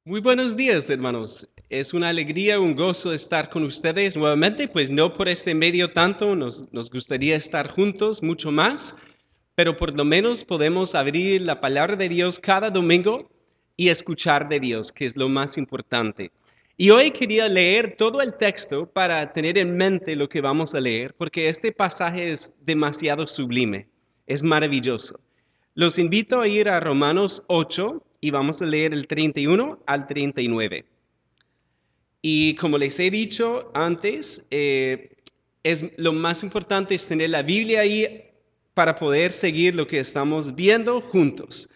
Muy buenos días, hermanos. Es una alegría, un gozo estar con ustedes nuevamente, pues no por este medio tanto, nos gustaría estar juntos mucho más, pero por lo menos podemos abrir la palabra de Dios cada domingo y escuchar de Dios, que es lo más importante. Y hoy quería leer todo el texto para tener en mente lo que vamos a leer, porque este pasaje es demasiado sublime, es maravilloso. Los invito a ir a Romanos 8 y vamos a leer el 31 al 39. Y como les he dicho antes, lo más importante es tener la Biblia ahí para poder seguir lo que estamos viendo juntos.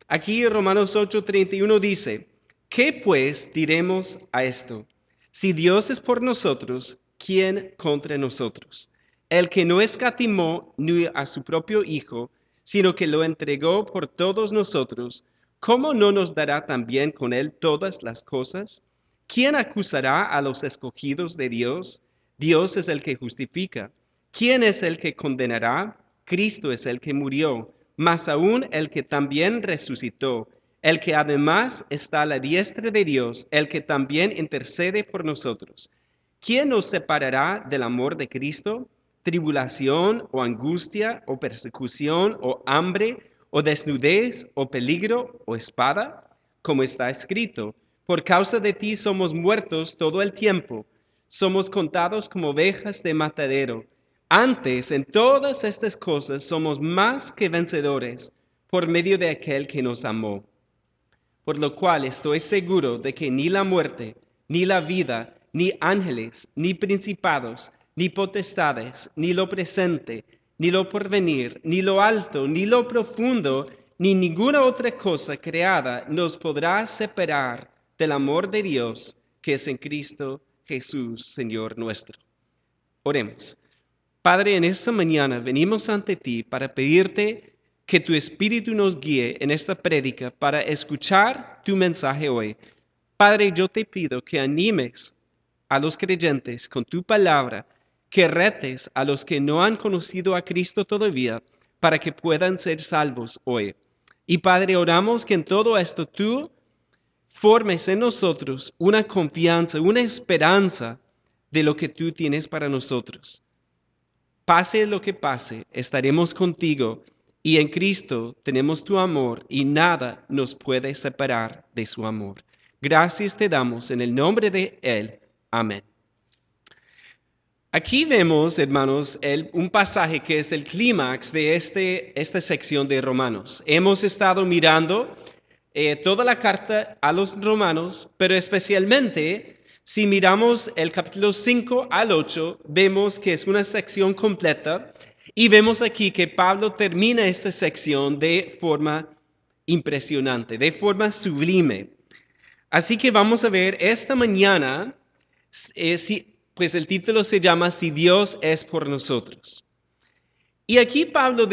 Aquí Romanos 8:31 dice, ¿qué pues diremos a esto? Si Dios es por nosotros, ¿quién contra nosotros? El que no escatimó ni a su propio Hijo, sino que lo entregó por todos nosotros, ¿cómo no nos dará también con él todas las cosas? ¿Quién acusará a los escogidos de Dios? Dios es el que justifica. ¿Quién es el que condenará? Cristo es el que murió, mas aún el que también resucitó, el que además está a la diestra de Dios, el que también intercede por nosotros. ¿Quién nos separará del amor de Cristo? ¿Tribulación o angustia o persecución o hambre o desnudez o peligro o espada? Como está escrito, por causa de ti somos muertos todo el tiempo, somos contados como ovejas de matadero. Antes, en todas estas cosas somos más que vencedores por medio de aquel que nos amó. Por lo cual estoy seguro de que ni la muerte, ni la vida, ni ángeles, ni principados, ni potestades, ni lo presente, ni lo porvenir, ni lo alto, ni lo profundo, ni ninguna otra cosa creada nos podrá separar del amor de Dios que es en Cristo Jesús, Señor nuestro. Oremos. Padre, en esta mañana venimos ante ti para pedirte que tu Espíritu nos guíe en esta prédica para escuchar tu mensaje hoy. Padre, yo te pido que animes a los creyentes con tu palabra, que retes a los que no han conocido a Cristo todavía para que puedan ser salvos hoy. Y Padre, oramos que en todo esto tú formes en nosotros una confianza, una esperanza de lo que tú tienes para nosotros. Pase lo que pase, estaremos contigo y en Cristo tenemos tu amor y nada nos puede separar de su amor. Gracias te damos en el nombre de Él. Amén. Aquí vemos, hermanos, un pasaje que es el clímax de esta sección de Romanos. Hemos estado mirando toda la carta a los romanos, pero especialmente si miramos el capítulo 5 al 8, vemos que es una sección completa y vemos aquí que Pablo termina esta sección de forma impresionante, de forma sublime. Así que vamos a ver esta mañana, pues el título se llama Si Dios es por nosotros. Y aquí Pablo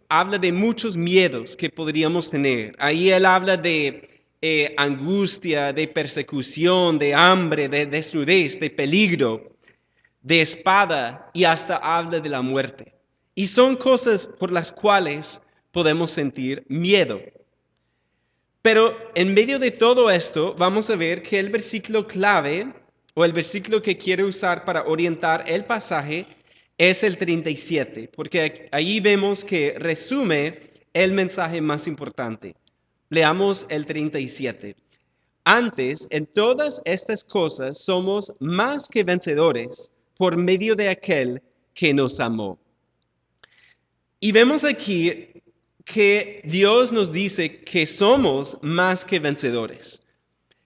habla de muchos miedos que podríamos tener. Ahí él habla de angustia, de persecución, de hambre, de desnudez, de peligro, de espada y hasta habla de la muerte. Y son cosas por las cuales podemos sentir miedo. Pero en medio de todo esto, vamos a ver que el versículo clave o el versículo que quiero usar para orientar el pasaje es el 37, porque ahí vemos que resume el mensaje más importante. Leamos el 37. Antes, en todas estas cosas somos más que vencedores por medio de aquel que nos amó. Y vemos aquí que Dios nos dice que somos más que vencedores.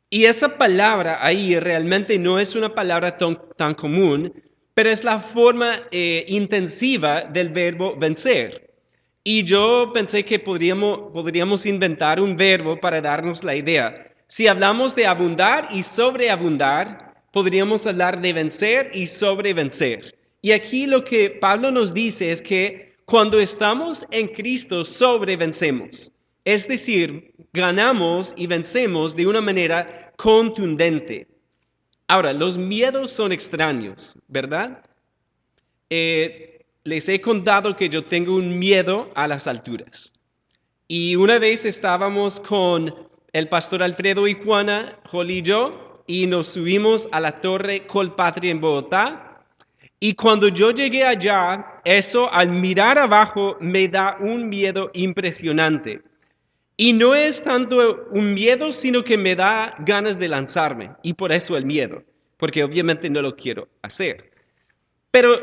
Y esa palabra ahí realmente no es una palabra tan común, pero es la forma intensiva del verbo vencer. Y yo pensé que podríamos inventar un verbo para darnos la idea. Si hablamos de abundar y sobreabundar, podríamos hablar de vencer y sobrevencer. Y aquí lo que Pablo nos dice es que cuando estamos en Cristo sobrevencemos. Es decir, ganamos y vencemos de una manera contundente. Ahora, los miedos son extraños, ¿verdad? Les he contado que yo tengo un miedo a las alturas. Y una vez estábamos con el pastor Alfredo y Juana, Holly y yo, y nos subimos a la Torre Colpatria en Bogotá. Y cuando yo llegué allá, eso al mirar abajo me da un miedo impresionante. Y no es tanto un miedo, sino que me da ganas de lanzarme. Y por eso el miedo, porque obviamente no lo quiero hacer. Pero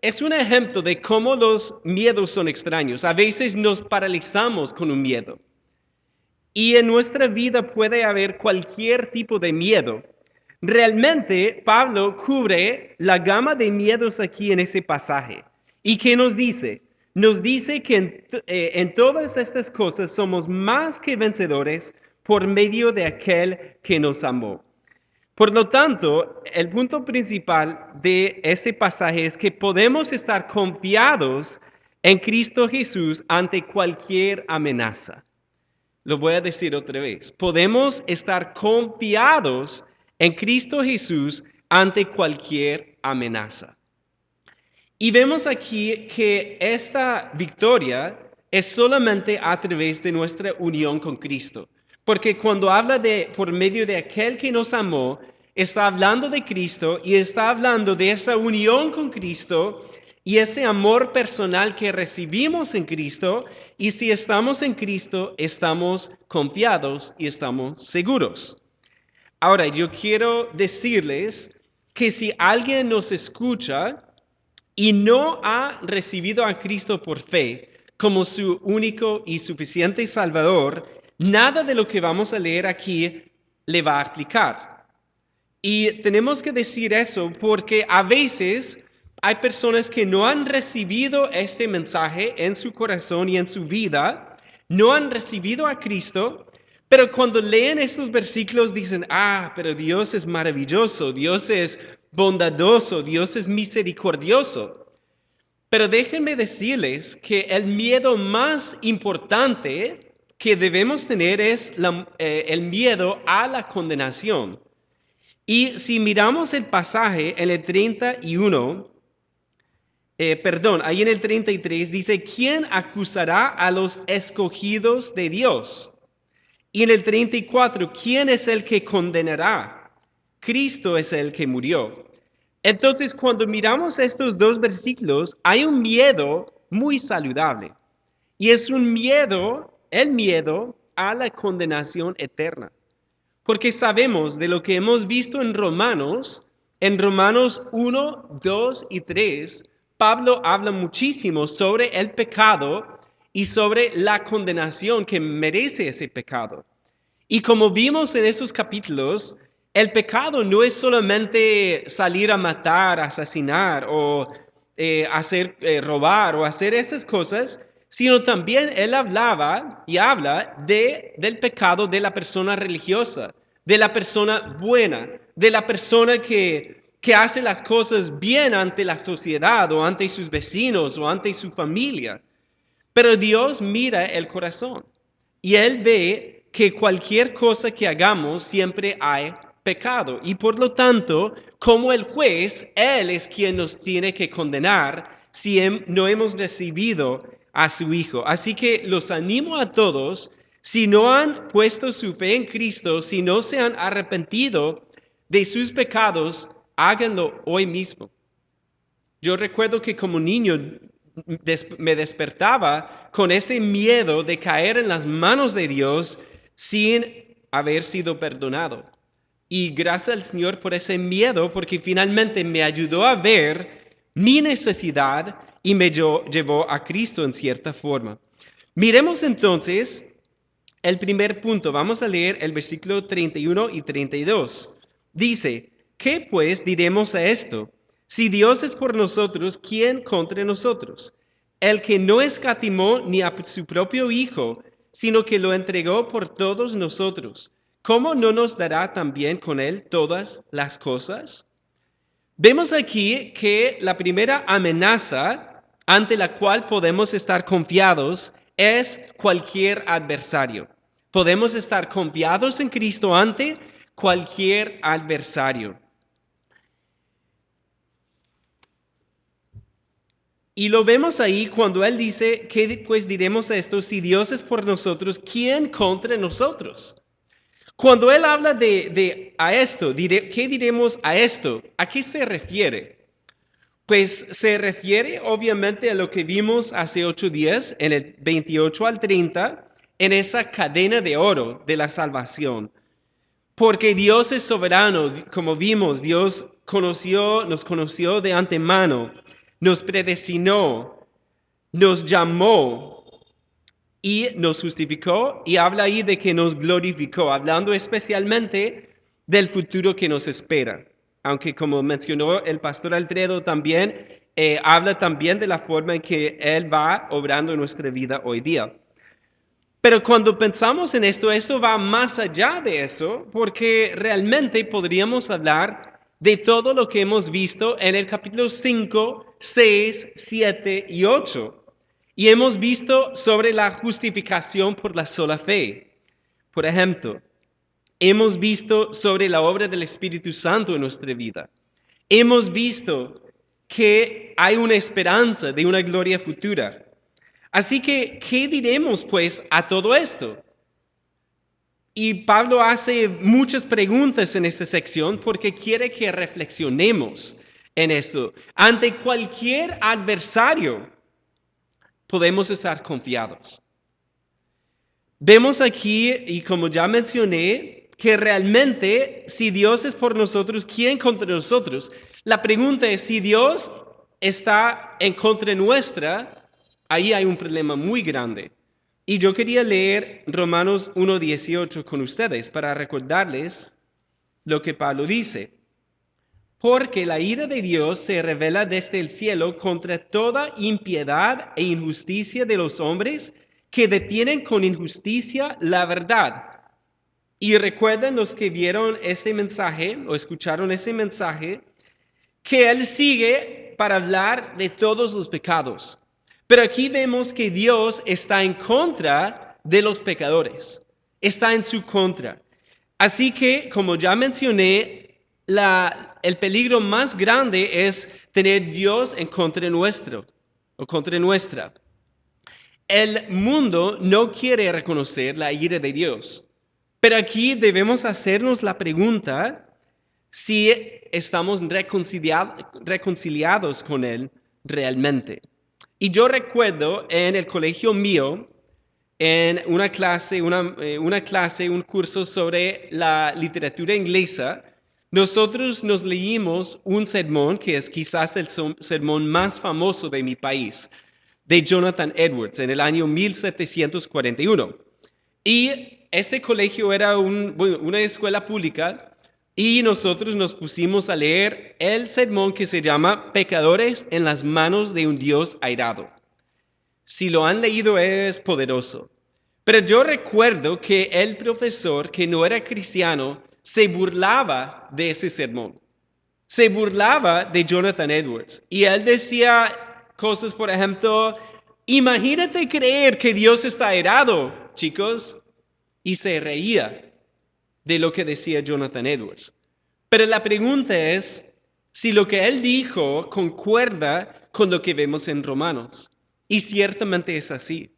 es un ejemplo de cómo los miedos son extraños. A veces nos paralizamos con un miedo. Y en nuestra vida puede haber cualquier tipo de miedo. Realmente Pablo cubre la gama de miedos aquí en ese pasaje. ¿Y qué nos dice? Nos dice que en todas estas cosas somos más que vencedores por medio de aquel que nos amó. Por lo tanto, el punto principal de este pasaje es que podemos estar confiados en Cristo Jesús ante cualquier amenaza. Lo voy a decir otra vez. Podemos estar confiados en Cristo Jesús ante cualquier amenaza. Y vemos aquí que esta victoria es solamente a través de nuestra unión con Cristo. Porque cuando habla de por medio de aquel que nos amó, está hablando de Cristo y está hablando de esa unión con Cristo y ese amor personal que recibimos en Cristo. Y si estamos en Cristo, estamos confiados y estamos seguros. Ahora, yo quiero decirles que si alguien nos escucha y no ha recibido a Cristo por fe como su único y suficiente Salvador, nada de lo que vamos a leer aquí le va a aplicar. Y tenemos que decir eso porque a veces hay personas que no han recibido este mensaje en su corazón y en su vida, no han recibido a Cristo, pero cuando leen estos versículos dicen, pero Dios es maravilloso, Dios es bondadoso, Dios es misericordioso. Pero déjenme decirles que el miedo más importante que debemos tener es el miedo a la condenación. Y si miramos el pasaje en el 31, ahí en el 33 dice, ¿quién acusará a los escogidos de Dios? Y en el 34, ¿quién es el que condenará? Cristo es el que murió. Entonces, cuando miramos estos dos versículos, hay un miedo muy saludable. Y es el miedo a la condenación eterna. Porque sabemos de lo que hemos visto en Romanos 1, 2 y 3, Pablo habla muchísimo sobre el pecado y sobre la condenación que merece ese pecado. Y como vimos en esos capítulos, el pecado no es solamente salir a matar, asesinar o robar o hacer esas cosas, sino también él hablaba y habla del pecado de la persona religiosa, de la persona buena, de la persona que hace las cosas bien ante la sociedad o ante sus vecinos o ante su familia. Pero Dios mira el corazón y Él ve que cualquier cosa que hagamos siempre hay pecado. Y por lo tanto, como el juez, Él es quien nos tiene que condenar si no hemos recibido a su Hijo. Así que los animo a todos, si no han puesto su fe en Cristo, si no se han arrepentido de sus pecados, háganlo hoy mismo. Yo recuerdo que como niño me despertaba con ese miedo de caer en las manos de Dios sin haber sido perdonado. Y gracias al Señor por ese miedo, porque finalmente me ayudó a ver mi necesidad y me llevó a Cristo en cierta forma. Miremos entonces el primer punto. Vamos a leer el versículo 31 y 32. Dice, ¿qué pues diremos a esto? Si Dios es por nosotros, ¿quién contra nosotros? El que no escatimó ni a su propio Hijo, sino que lo entregó por todos nosotros, ¿cómo no nos dará también con él todas las cosas? Vemos aquí que la primera amenaza ante la cual podemos estar confiados es cualquier adversario. Podemos estar confiados en Cristo ante cualquier adversario. Y lo vemos ahí cuando Él dice, ¿qué pues diremos a esto? Si Dios es por nosotros, ¿quién contra nosotros? Cuando él habla de a esto, ¿qué diremos a esto? ¿A qué se refiere? Pues se refiere obviamente a lo que vimos hace 8 días, en el 28 al 30, en esa cadena de oro de la salvación. Porque Dios es soberano, como vimos, Dios nos conoció de antemano, nos predestinó, nos llamó y nos justificó, y habla ahí de que nos glorificó, hablando especialmente del futuro que nos espera. Aunque como mencionó el pastor Alfredo también, habla también de la forma en que Él va obrando en nuestra vida hoy día. Pero cuando pensamos en esto va más allá de eso, porque realmente podríamos hablar de todo lo que hemos visto en el capítulo 5, 6, 7 y 8. Y hemos visto sobre la justificación por la sola fe. Por ejemplo, hemos visto sobre la obra del Espíritu Santo en nuestra vida. Hemos visto que hay una esperanza de una gloria futura. Así que, ¿qué diremos pues a todo esto? Y Pablo hace muchas preguntas en esta sección porque quiere que reflexionemos en esto. Ante cualquier adversario podemos estar confiados. Vemos aquí, y como ya mencioné, que realmente si Dios es por nosotros, ¿quién contra nosotros? La pregunta es, si Dios está en contra nuestra, ahí hay un problema muy grande. Y yo quería leer Romanos 1:18 con ustedes para recordarles lo que Pablo dice. Porque la ira de Dios se revela desde el cielo contra toda impiedad e injusticia de los hombres que detienen con injusticia la verdad. Y recuerden los que vieron ese mensaje o escucharon ese mensaje, que Él sigue para hablar de todos los pecados. Pero aquí vemos que Dios está en contra de los pecadores, está en su contra. Así que, como ya mencioné, el peligro más grande es tener Dios en contra nuestro o contra nuestra. El mundo no quiere reconocer la ira de Dios, pero aquí debemos hacernos la pregunta si estamos reconciliados con Él realmente. Y yo recuerdo en el colegio mío, en una clase, un curso sobre la literatura inglesa, nosotros nos leímos un sermón que es quizás el sermón más famoso de mi país, de Jonathan Edwards, en el año 1741. Y este colegio era una escuela pública y nosotros nos pusimos a leer el sermón que se llama Pecadores en las manos de un Dios airado. Si lo han leído es poderoso. Pero yo recuerdo que el profesor, que no era cristiano, se burlaba de ese sermón. Se burlaba de Jonathan Edwards. Y él decía cosas, por ejemplo, imagínate creer que Dios está airado, chicos. Y se reía de lo que decía Jonathan Edwards. Pero la pregunta es si lo que él dijo concuerda con lo que vemos en Romanos. Y ciertamente es así.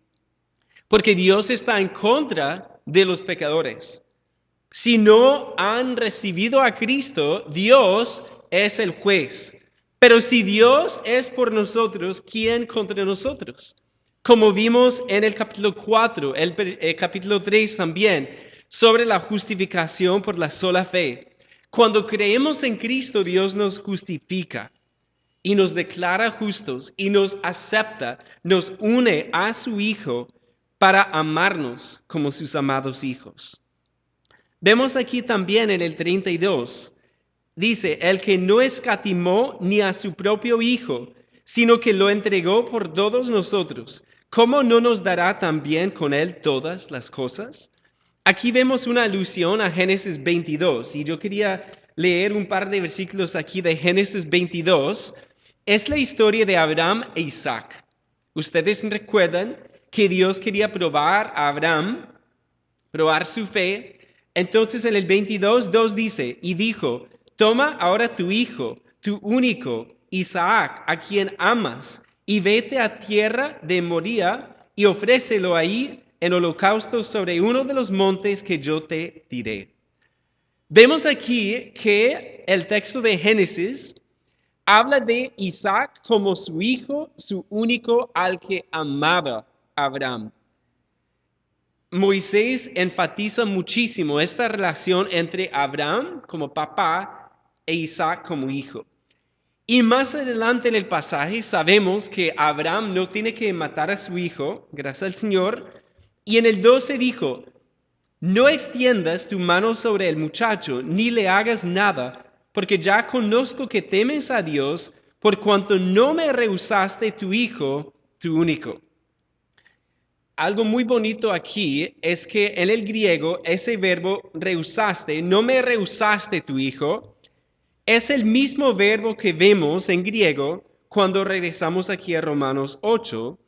Porque Dios está en contra de los pecadores. Si no han recibido a Cristo, Dios es el juez. Pero si Dios es por nosotros, ¿quién contra nosotros? Como vimos en el capítulo 4, el capítulo 3 también, sobre la justificación por la sola fe. Cuando creemos en Cristo, Dios nos justifica y nos declara justos y nos acepta, nos une a su Hijo para amarnos como sus amados hijos. Vemos aquí también en el 32, dice, el que no escatimó ni a su propio Hijo, sino que lo entregó por todos nosotros, ¿cómo no nos dará también con él todas las cosas? Aquí vemos una alusión a Génesis 22, y yo quería leer un par de versículos aquí de Génesis 22. Es la historia de Abraham e Isaac. Ustedes recuerdan que Dios quería probar a Abraham, probar su fe. Entonces en el 22:2 dice, y dijo, toma ahora tu hijo, tu único, Isaac, a quien amas, y vete a tierra de Moría y ofrécelo ahí en holocausto sobre uno de los montes que yo te diré. Vemos aquí que el texto de Génesis habla de Isaac como su hijo, su único al que amaba Abraham. Moisés enfatiza muchísimo esta relación entre Abraham como papá e Isaac como hijo. Y más adelante en el pasaje sabemos que Abraham no tiene que matar a su hijo, gracias al Señor. Y en el 12 dijo, no extiendas tu mano sobre el muchacho, ni le hagas nada, porque ya conozco que temes a Dios, por cuanto no me rehusaste tu hijo, tu único. Algo muy bonito aquí es que en el griego ese verbo rehusaste, no me rehusaste tu hijo, es el mismo verbo que vemos en griego cuando regresamos aquí a Romanos 8,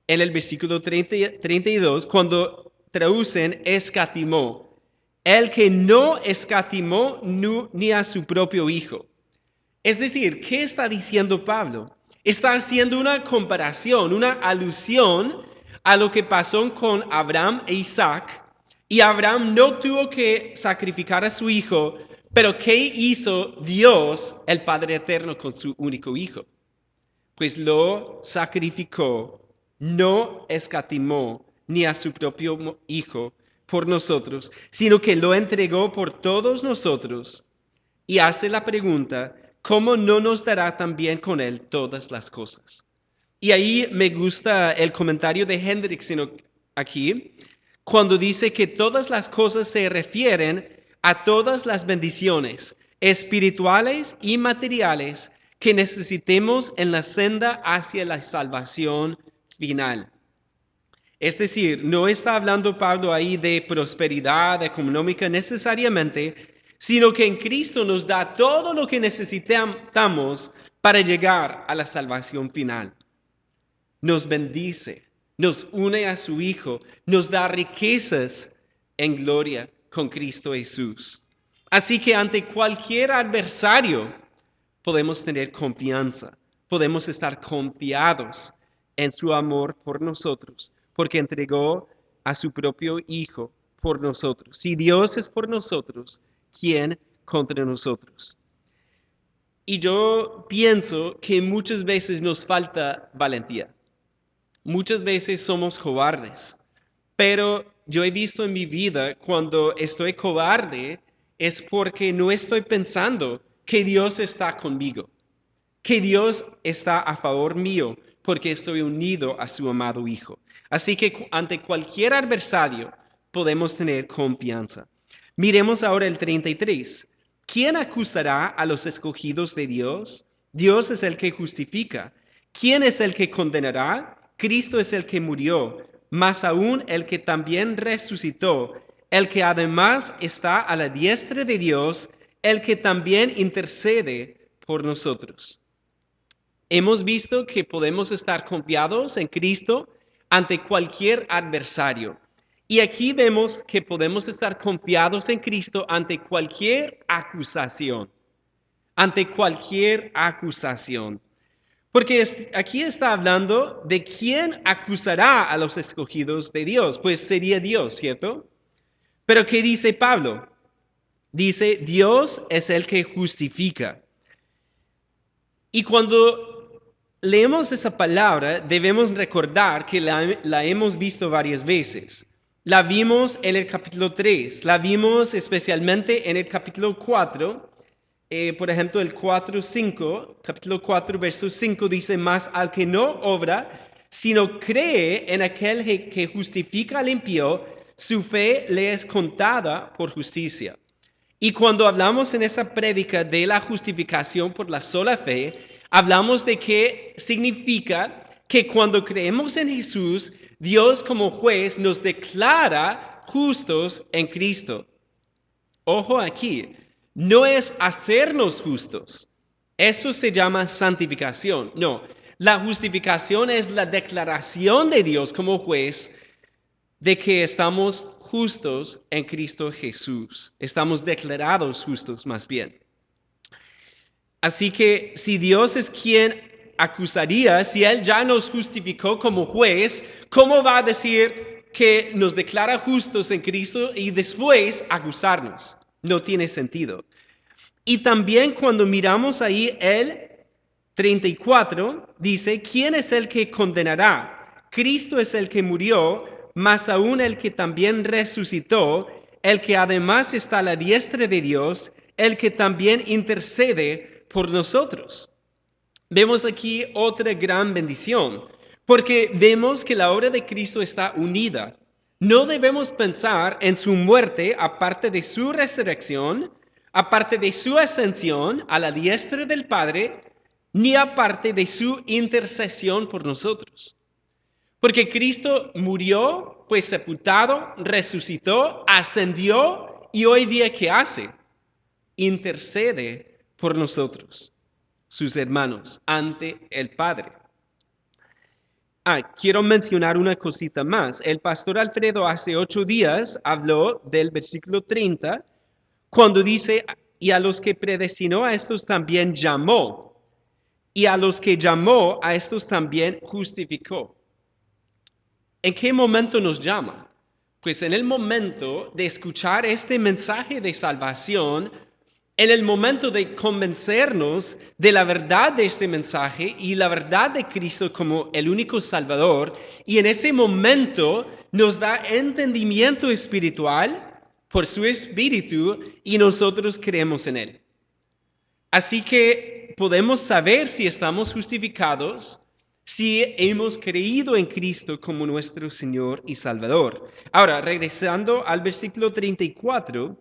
en el versículo 32, cuando traducen escatimó. El que no escatimó ni a su propio hijo. Es decir, ¿qué está diciendo Pablo? Está haciendo una comparación, una alusión a lo que pasó con Abraham e Isaac. Y Abraham no tuvo que sacrificar a su hijo, pero ¿qué hizo Dios, el Padre Eterno, con su único hijo? Pues lo sacrificó, no escatimó ni a su propio hijo por nosotros, sino que lo entregó por todos nosotros. Y hace la pregunta, ¿cómo no nos dará también con él todas las cosas? Y ahí me gusta el comentario de Hendrickson aquí, cuando dice que todas las cosas se refieren a todas las bendiciones espirituales y materiales que necesitemos en la senda hacia la salvación final. Es decir, no está hablando Pablo ahí de prosperidad económica necesariamente, sino que en Cristo nos da todo lo que necesitamos para llegar a la salvación final. Nos bendice, nos une a su Hijo, nos da riquezas en gloria con Cristo Jesús. Así que ante cualquier adversario podemos tener confianza, podemos estar confiados en su amor por nosotros, porque entregó a su propio Hijo por nosotros. Si Dios es por nosotros, ¿quién contra nosotros? Y yo pienso que muchas veces nos falta valentía. Muchas veces somos cobardes, pero yo he visto en mi vida cuando estoy cobarde es porque no estoy pensando que Dios está conmigo, que Dios está a favor mío porque estoy unido a su amado Hijo. Así que ante cualquier adversario podemos tener confianza. Miremos ahora el 33. ¿Quién acusará a los escogidos de Dios? Dios es el que justifica. ¿Quién es el que condenará? Cristo es el que murió, más aún el que también resucitó, el que además está a la diestra de Dios, el que también intercede por nosotros. Hemos visto que podemos estar confiados en Cristo ante cualquier adversario. Y aquí vemos que podemos estar confiados en Cristo ante cualquier acusación. Ante cualquier acusación. Porque aquí está hablando de quién acusará a los escogidos de Dios. Pues sería Dios, ¿cierto? Pero ¿qué dice Pablo? Dice, Dios es el que justifica. Y cuando leemos esa palabra, debemos recordar que la hemos visto varias veces. La vimos en el capítulo 3, la vimos especialmente en el capítulo 4. Por ejemplo, el 4:5, capítulo 4, verso 5 dice, mas al que no obra, sino cree en aquel que justifica al impío, su fe le es contada por justicia. Y cuando hablamos en esa prédica de la justificación por la sola fe, hablamos de que significa que cuando creemos en Jesús, Dios como juez nos declara justos en Cristo. Ojo aquí, no es hacernos justos. Eso se llama santificación. No, la justificación es la declaración de Dios como juez de que estamos justos en Cristo Jesús. Estamos declarados justos más bien. Así que si Dios es quien acusaría, si Él ya nos justificó como juez, ¿cómo va a decir que nos declara justos en Cristo y después acusarnos. No tiene sentido. Y también cuando miramos ahí el 34, dice, ¿quién es el que condenará? Cristo es el que murió, más aún el que también resucitó, el que además está a la diestra de Dios, el que también intercede por nosotros. Vemos aquí otra gran bendición, porque vemos que la obra de Cristo está unida. No debemos pensar en su muerte aparte de su resurrección, aparte de su ascensión a la diestra del Padre, ni aparte de su intercesión por nosotros. Porque Cristo murió, fue sepultado, resucitó, ascendió y hoy día ¿qué hace? Intercede por nosotros, sus hermanos, ante el Padre. Quiero mencionar una cosita más. El pastor Alfredo hace 8 días habló del versículo 30, cuando dice, y a los que predestinó a estos también llamó, y a los que llamó a estos también justificó. ¿En qué momento nos llama? Pues en el momento de escuchar este mensaje de salvación, en el momento de convencernos de la verdad de este mensaje y la verdad de Cristo como el único Salvador, y en ese momento nos da entendimiento espiritual por su Espíritu y nosotros creemos en Él. Así que podemos saber si estamos justificados, si hemos creído en Cristo como nuestro Señor y Salvador. Ahora, regresando al versículo 34,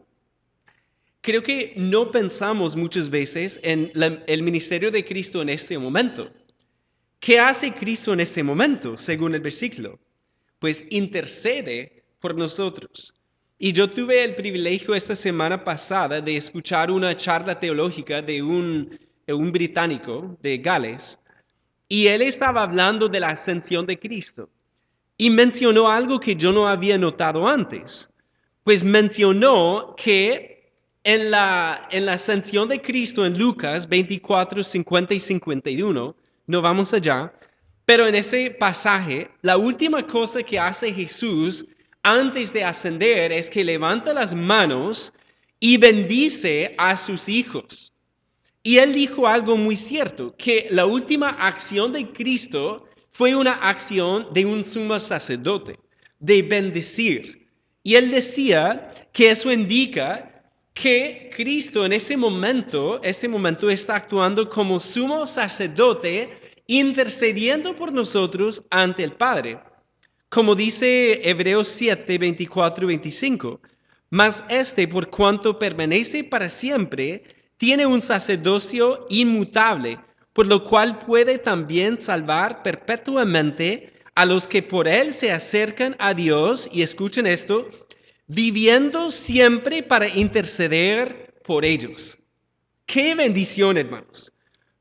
creo que no pensamos muchas veces en el ministerio de Cristo en este momento. ¿Qué hace Cristo en este momento, según el versículo? Pues intercede por nosotros. Y yo tuve el privilegio esta semana pasada de escuchar una charla teológica de un británico de Gales, y él estaba hablando de la ascensión de Cristo. Y mencionó algo que yo no había notado antes. Pues mencionó que en la ascensión de Cristo en Lucas 24, 50 y 51, no vamos allá, pero en ese pasaje, la última cosa que hace Jesús antes de ascender es que levanta las manos y bendice a sus hijos. Y él dijo algo muy cierto, que la última acción de Cristo fue una acción de un sumo sacerdote, de bendecir. Y él decía que eso indica que Cristo en este momento está actuando como sumo sacerdote, intercediendo por nosotros ante el Padre. Como dice Hebreos 7, 24 y 25, mas por cuanto permanece para siempre, tiene un sacerdocio inmutable, por lo cual puede también salvar perpetuamente a los que por él se acercan a Dios, y escuchen esto, viviendo siempre para interceder por ellos. ¡Qué bendición, hermanos!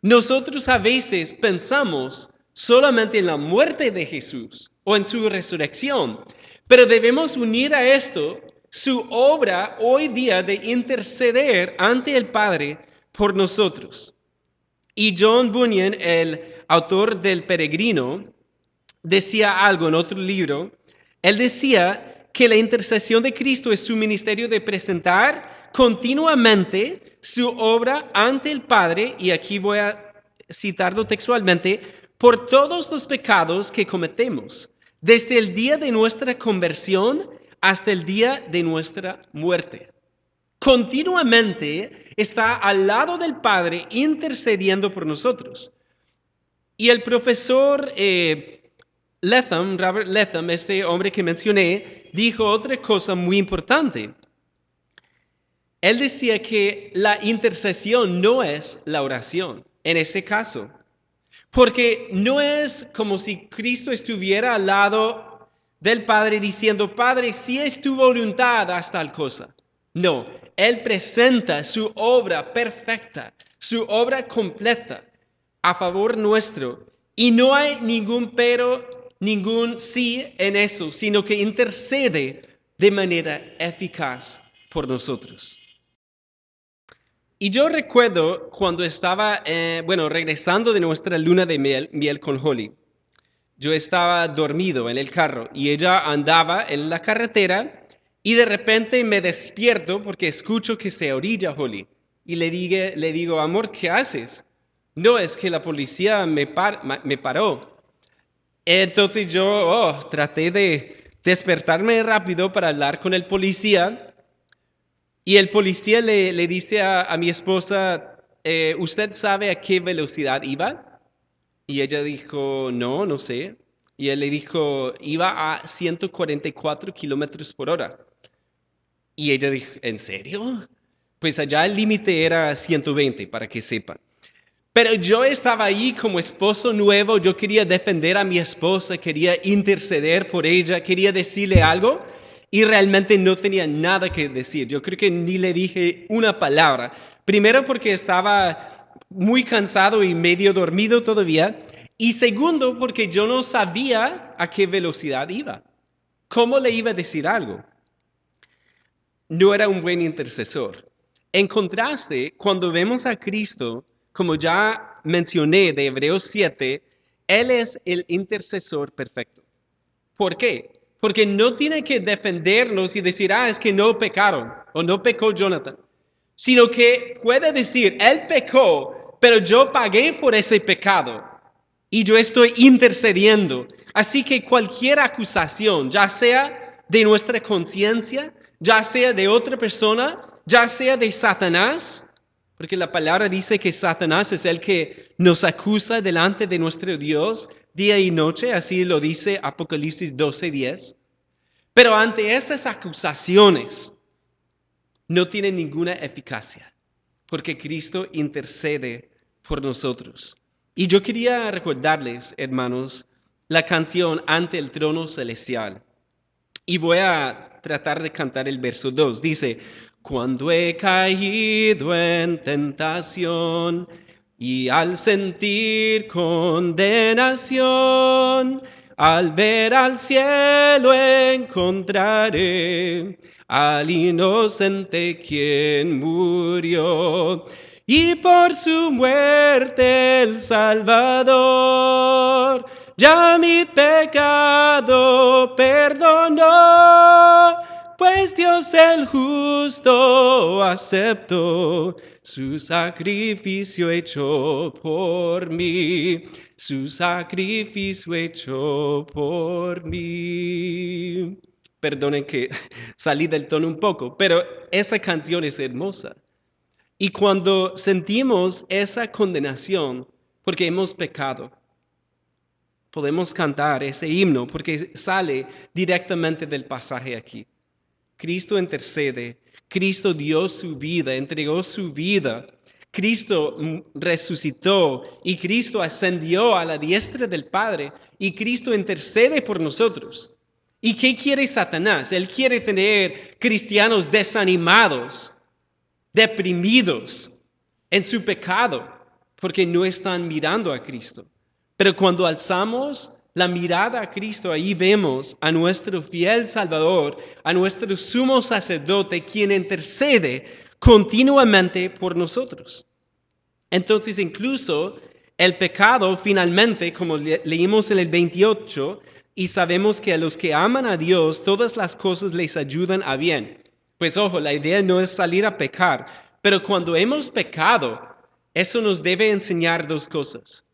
Nosotros a veces pensamos solamente en la muerte de Jesús o en su resurrección, pero debemos unir a esto su obra hoy día de interceder ante el Padre por nosotros. Y John Bunyan, el autor del Peregrino, decía algo en otro libro. Él decía que la intercesión de Cristo es su ministerio de presentar continuamente su obra ante el Padre, y aquí voy a citarlo textualmente, por todos los pecados que cometemos, desde el día de nuestra conversión hasta el día de nuestra muerte. Continuamente está al lado del Padre intercediendo por nosotros. Y el profesor Robert Letham, este hombre que mencioné, dijo otra cosa muy importante. Él decía que la intercesión no es la oración en ese caso, porque no es como si Cristo estuviera al lado del Padre diciendo, Padre, si es tu voluntad, haz tal cosa. No, Él presenta su obra perfecta, su obra completa a favor nuestro, y no hay ningún pero, ningún sí en eso, sino que intercede de manera eficaz por nosotros. Y yo recuerdo cuando estaba, regresando de nuestra luna de miel con Holly, Yo estaba dormido en el carro y ella andaba en la carretera y de repente me despierto porque escucho que se orilla Holly. Y le digo, amor, ¿qué haces? No, es que la policía me paró. Entonces yo traté de despertarme rápido para hablar con el policía y el policía le dice a mi esposa, ¿usted sabe a qué velocidad iba? Y ella dijo, no, no sé. Y él le dijo, iba a 144 kilómetros por hora. Y ella dijo, ¿en serio? Pues allá el límite era 120, para que sepan. Pero yo estaba ahí como esposo nuevo, yo quería defender a mi esposa, quería interceder por ella, quería decirle algo y realmente no tenía nada que decir. Yo creo que ni le dije una palabra. Primero porque estaba muy cansado y medio dormido todavía. Y segundo porque yo no sabía a qué velocidad iba. ¿Cómo le iba a decir algo? No era un buen intercesor. En contraste, cuando vemos a Cristo, como ya mencioné de Hebreos 7, Él es el intercesor perfecto. ¿Por qué? Porque no tiene que defendernos y decir, es que no pecaron o no pecó Jonathan, sino que puede decir, Él pecó, pero yo pagué por ese pecado y yo estoy intercediendo. Así que cualquier acusación, ya sea de nuestra conciencia, ya sea de otra persona, ya sea de Satanás, porque la palabra dice que Satanás es el que nos acusa delante de nuestro Dios día y noche, así lo dice Apocalipsis 12:10. Pero ante esas acusaciones no tienen ninguna eficacia, porque Cristo intercede por nosotros. Y yo quería recordarles, hermanos, la canción Ante el trono celestial. Y voy a tratar de cantar el verso 2. Dice, cuando he caído en tentación y al sentir condenación, al ver al cielo encontraré al inocente quien murió y por su muerte el Salvador ya mi pecado perdonó, pues Dios el justo aceptó su sacrificio hecho por mí, su sacrificio hecho por mí. Perdonen que salí del tono un poco, pero esa canción es hermosa. Y cuando sentimos esa condenación porque hemos pecado, podemos cantar ese himno porque sale directamente del pasaje aquí. Cristo intercede, Cristo dio su vida, entregó su vida, Cristo resucitó y Cristo ascendió a la diestra del Padre y Cristo intercede por nosotros. ¿Y qué quiere Satanás? Él quiere tener cristianos desanimados, deprimidos en su pecado, porque no están mirando a Cristo. Pero cuando alzamos la mirada a Cristo, ahí vemos a nuestro fiel Salvador, a nuestro sumo sacerdote, quien intercede continuamente por nosotros. Entonces, incluso el pecado, finalmente, como leímos en el 28, y sabemos que a los que aman a Dios, todas las cosas les ayudan a bien. Pues ojo, la idea no es salir a pecar, pero cuando hemos pecado, eso nos debe enseñar dos cosas.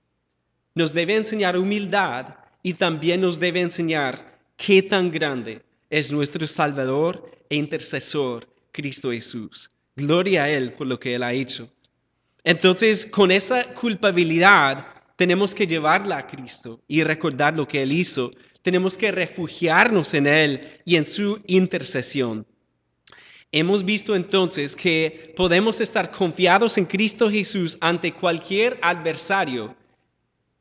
Nos debe enseñar humildad y también nos debe enseñar qué tan grande es nuestro Salvador e intercesor, Cristo Jesús. Gloria a Él por lo que Él ha hecho. Entonces, con esa culpabilidad, tenemos que llevarla a Cristo y recordar lo que Él hizo. Tenemos que refugiarnos en Él y en su intercesión. Hemos visto entonces que podemos estar confiados en Cristo Jesús ante cualquier adversario,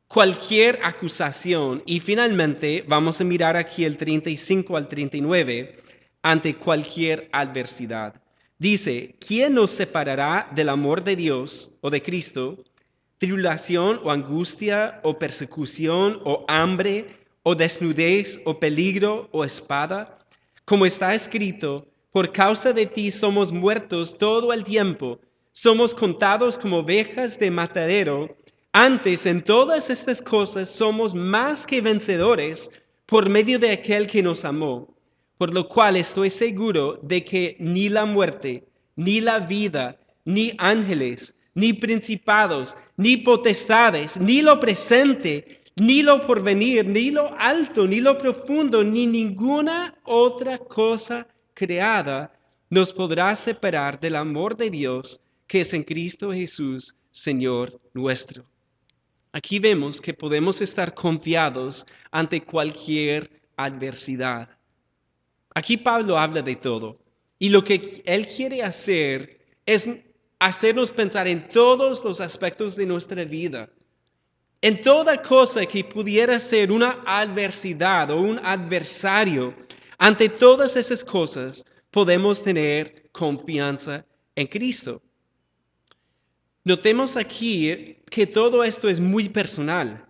cualquier acusación. Y finalmente, vamos a mirar aquí el 35 al 39, ante cualquier adversidad. Dice, ¿quién nos separará del amor de Dios o de Cristo? ¿Tribulación o angustia o persecución o hambre o desnudez o peligro o espada? Como está escrito, por causa de ti somos muertos todo el tiempo, somos contados como ovejas de matadero. Antes, en todas estas cosas somos más que vencedores por medio de aquel que nos amó, por lo cual estoy seguro de que ni la muerte, ni la vida, ni ángeles, ni principados, ni potestades, ni lo presente, ni lo porvenir, ni lo alto, ni lo profundo, ni ninguna otra cosa creada nos podrá separar del amor de Dios que es en Cristo Jesús, Señor nuestro. Aquí vemos que podemos estar confiados ante cualquier adversidad. Aquí Pablo habla de todo. Y lo que él quiere hacer es hacernos pensar en todos los aspectos de nuestra vida. En toda cosa que pudiera ser una adversidad o un adversario, ante todas esas cosas podemos tener confianza en Cristo. Notemos aquí que todo esto es muy personal,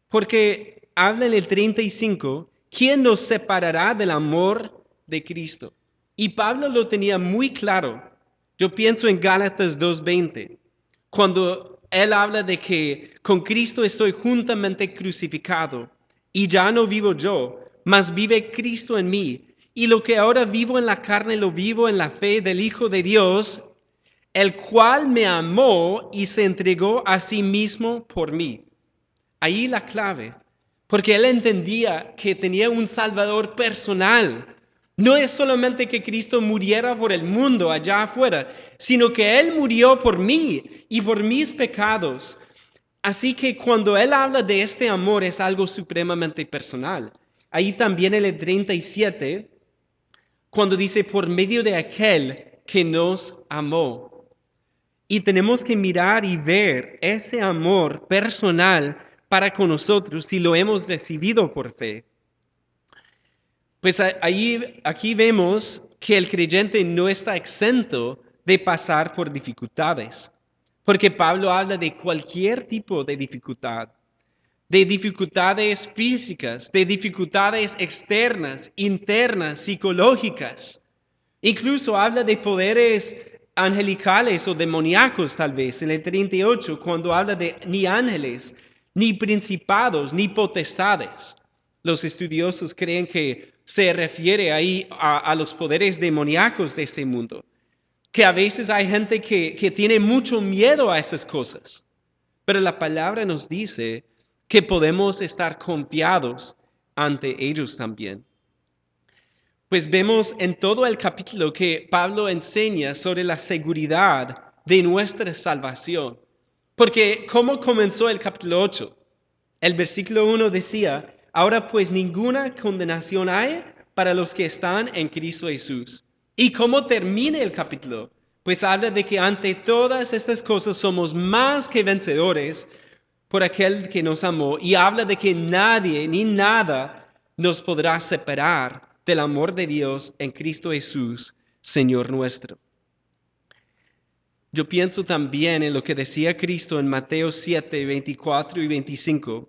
porque habla en el 35, ¿quién nos separará del amor de Cristo? Y Pablo lo tenía muy claro. Yo pienso en Gálatas 2:20, cuando él habla de que con Cristo estoy juntamente crucificado, y ya no vivo yo, mas vive Cristo en mí. Y lo que ahora vivo en la carne lo vivo en la fe del Hijo de Dios, el cual me amó y se entregó a sí mismo por mí. Ahí la clave, porque él entendía que tenía un Salvador personal. No es solamente que Cristo muriera por el mundo allá afuera, sino que Él murió por mí y por mis pecados. Así que cuando Él habla de este amor es algo supremamente personal. Ahí también en el 37, cuando dice, por medio de aquel que nos amó. Y tenemos que mirar y ver ese amor personal para con nosotros si lo hemos recibido por fe. Pues aquí vemos que el creyente no está exento de pasar por dificultades, porque Pablo habla de cualquier tipo de dificultad, de dificultades físicas, de dificultades externas, internas, psicológicas. Incluso habla de poderes angelicales o demoníacos tal vez en el 38, cuando habla de ni ángeles, ni principados, ni potestades. Los estudiosos creen que se refiere ahí a los poderes demoníacos de este mundo, que a veces hay gente que tiene mucho miedo a esas cosas, pero la palabra nos dice que podemos estar confiados ante ellos también. Pues vemos en todo el capítulo que Pablo enseña sobre la seguridad de nuestra salvación. Porque ¿cómo comenzó el capítulo 8? El versículo 1 decía, ahora pues ninguna condenación hay para los que están en Cristo Jesús. ¿Y cómo termina el capítulo? Pues habla de que ante todas estas cosas somos más que vencedores por aquel que nos amó, y habla de que nadie ni nada nos podrá separar del amor de Dios en Cristo Jesús, Señor nuestro. Yo pienso también en lo que decía Cristo en Mateo 7, 24 y 25,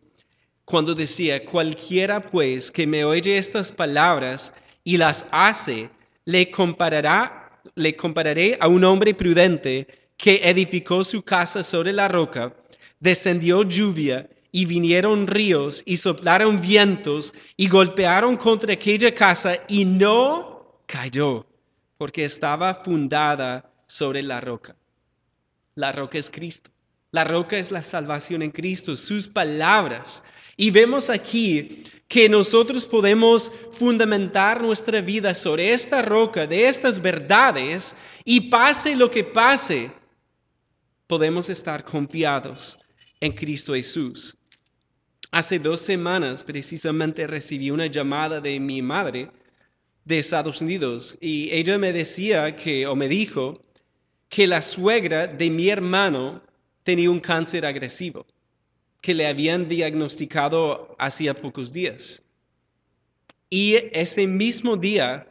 cuando decía, cualquiera pues que me oye estas palabras y las hace, le compararé a un hombre prudente que edificó su casa sobre la roca. Descendió lluvia y vinieron ríos y soplaron vientos y golpearon contra aquella casa y no cayó, porque estaba fundada sobre la roca. La roca es Cristo. La roca es la salvación en Cristo, sus palabras. Y vemos aquí que nosotros podemos fundamentar nuestra vida sobre esta roca, de estas verdades, y pase lo que pase, podemos estar confiados en Cristo Jesús. Hace 2 semanas precisamente recibí una llamada de mi madre de Estados Unidos y ella me decía o me dijo que la suegra de mi hermano tenía un cáncer agresivo, que le habían diagnosticado hacía pocos días. Y ese mismo día,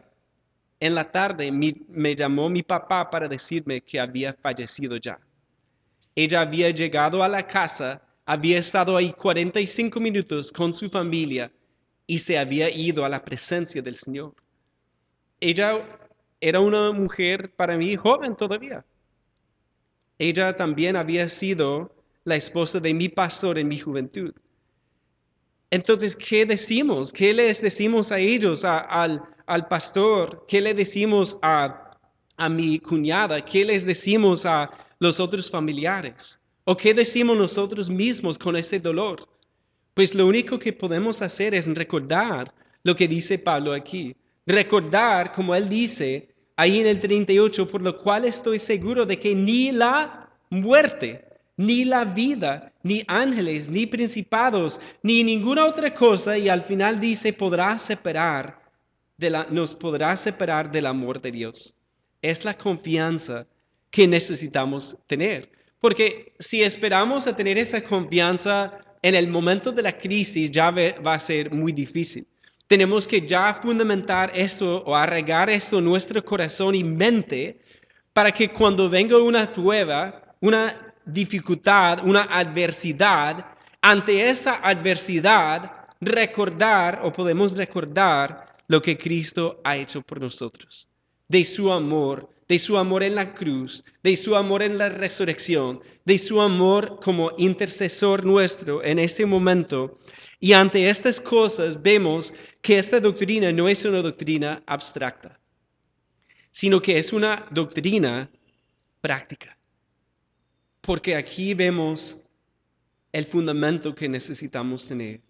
en la tarde, me llamó mi papá para decirme que había fallecido ya. Ella había llegado a la casa, había estado ahí 45 minutos con su familia y se había ido a la presencia del Señor. Ella era una mujer para mí joven todavía. Ella también había sido la esposa de mi pastor en mi juventud. Entonces, ¿qué decimos? ¿Qué les decimos a ellos, al pastor? ¿Qué le decimos a mi cuñada? ¿Qué les decimos a los otros familiares? ¿O qué decimos nosotros mismos con ese dolor? Pues lo único que podemos hacer es recordar lo que dice Pablo aquí. Recordar, como él dice ahí en el 38, por lo cual estoy seguro de que ni la muerte, ni la vida, ni ángeles, ni principados, ni ninguna otra cosa, y al final dice, nos podrá separar del amor de Dios. Es la confianza que necesitamos tener. Porque si esperamos a tener esa confianza en el momento de la crisis, ya va a ser muy difícil. Tenemos que ya fundamentar esto o arraigar esto en nuestro corazón y mente para que cuando venga una prueba, una dificultad, una adversidad, ante esa adversidad, podemos recordar lo que Cristo ha hecho por nosotros, de su amor en la cruz, de su amor en la resurrección, de su amor como intercesor nuestro en este momento. Y ante estas cosas vemos que esta doctrina no es una doctrina abstracta, sino que es una doctrina práctica. Porque aquí vemos el fundamento que necesitamos tener,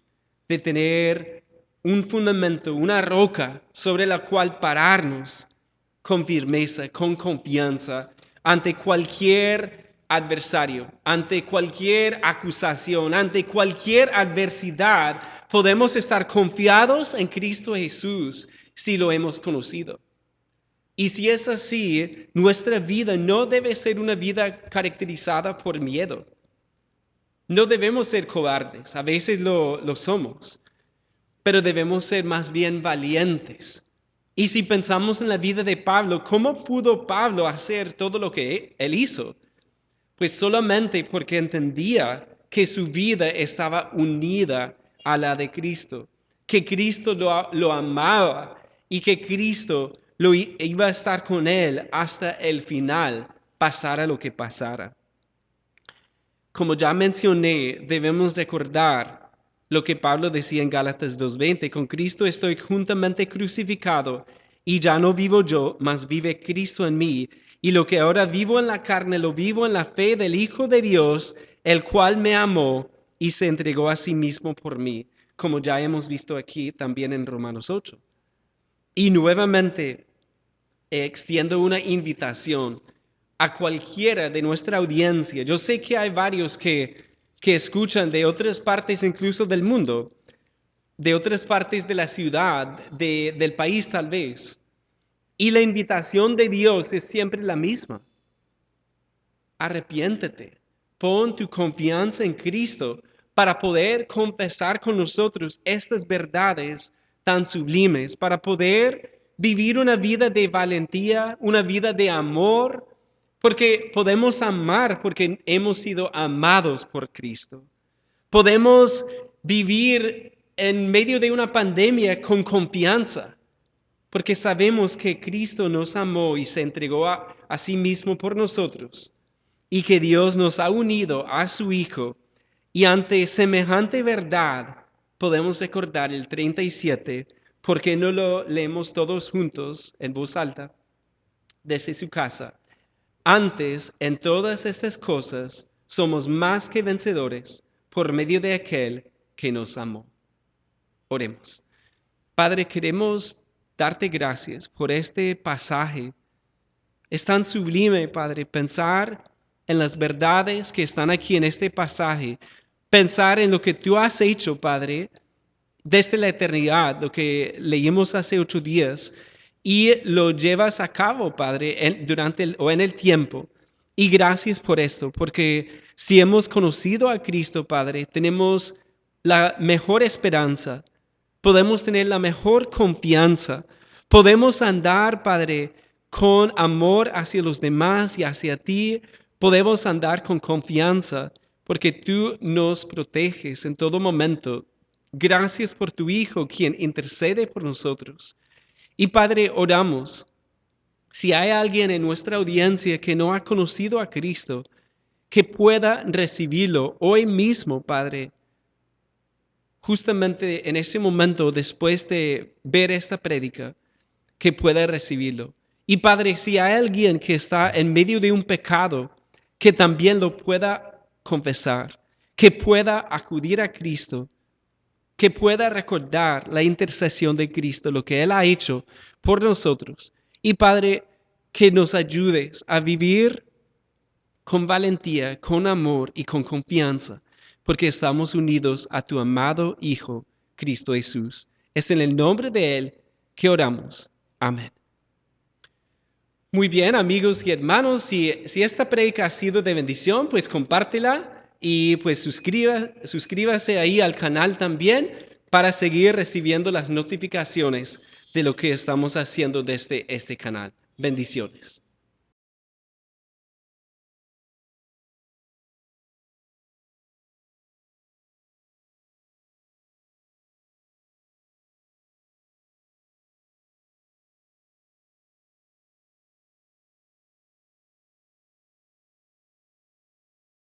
de tener un fundamento, una roca sobre la cual pararnos con firmeza, con confianza, ante cualquier adversario, ante cualquier acusación, ante cualquier adversidad. Podemos estar confiados en Cristo Jesús si lo hemos conocido. Y si es así, nuestra vida no debe ser una vida caracterizada por miedo. No debemos ser cobardes, a veces lo somos, pero debemos ser más bien valientes. Y si pensamos en la vida de Pablo, ¿cómo pudo Pablo hacer todo lo que él hizo? Pues solamente porque entendía que su vida estaba unida a la de Cristo, que Cristo lo amaba y que Cristo iba a estar con él hasta el final, pasara lo que pasara. Como ya mencioné, debemos recordar lo que Pablo decía en Gálatas 2:20, con Cristo estoy juntamente crucificado y ya no vivo yo, mas vive Cristo en mí. Y lo que ahora vivo en la carne, lo vivo en la fe del Hijo de Dios, el cual me amó y se entregó a sí mismo por mí, como ya hemos visto aquí también en Romanos 8. Y nuevamente extiendo una invitación a cualquiera de nuestra audiencia. Yo sé que hay varios que escuchan de otras partes incluso del mundo, de otras partes de la ciudad, del país tal vez. Y la invitación de Dios es siempre la misma. Arrepiéntete, pon tu confianza en Cristo para poder confesar con nosotros estas verdades tan sublimes, para poder vivir una vida de valentía, una vida de amor, porque podemos amar porque hemos sido amados por Cristo. Podemos vivir en medio de una pandemia con confianza, porque sabemos que Cristo nos amó y se entregó a sí mismo por nosotros, y que Dios nos ha unido a su Hijo, y ante semejante verdad podemos recordar el 37, porque no lo leemos todos juntos en voz alta desde su casa. Antes, en todas estas cosas, somos más que vencedores por medio de aquel que nos amó. Oremos. Padre, queremos darte gracias por este pasaje. Es tan sublime, Padre, pensar en las verdades que están aquí en este pasaje, pensar en lo que tú has hecho, Padre, desde la eternidad, lo que leímos hace 8 días, y lo llevas a cabo, Padre, en el tiempo. Y gracias por esto, porque si hemos conocido a Cristo, Padre, tenemos la mejor esperanza, podemos tener la mejor confianza, podemos andar, Padre, con amor hacia los demás y hacia ti, podemos andar con confianza, porque tú nos proteges en todo momento. Gracias por tu Hijo, quien intercede por nosotros. Y Padre, oramos, si hay alguien en nuestra audiencia que no ha conocido a Cristo, que pueda recibirlo hoy mismo, Padre, justamente en ese momento después de ver esta prédica, que pueda recibirlo. Y Padre, si hay alguien que está en medio de un pecado, que también lo pueda confesar, que pueda acudir a Cristo, que pueda recordar la intercesión de Cristo, lo que Él ha hecho por nosotros. Y Padre, que nos ayudes a vivir con valentía, con amor y con confianza, porque estamos unidos a tu amado Hijo, Cristo Jesús. Es en el nombre de Él que oramos. Amén. Muy bien, amigos y hermanos, si esta predica ha sido de bendición, pues compártela y pues suscríbase ahí al canal también para seguir recibiendo las notificaciones de lo que estamos haciendo desde este canal. Bendiciones.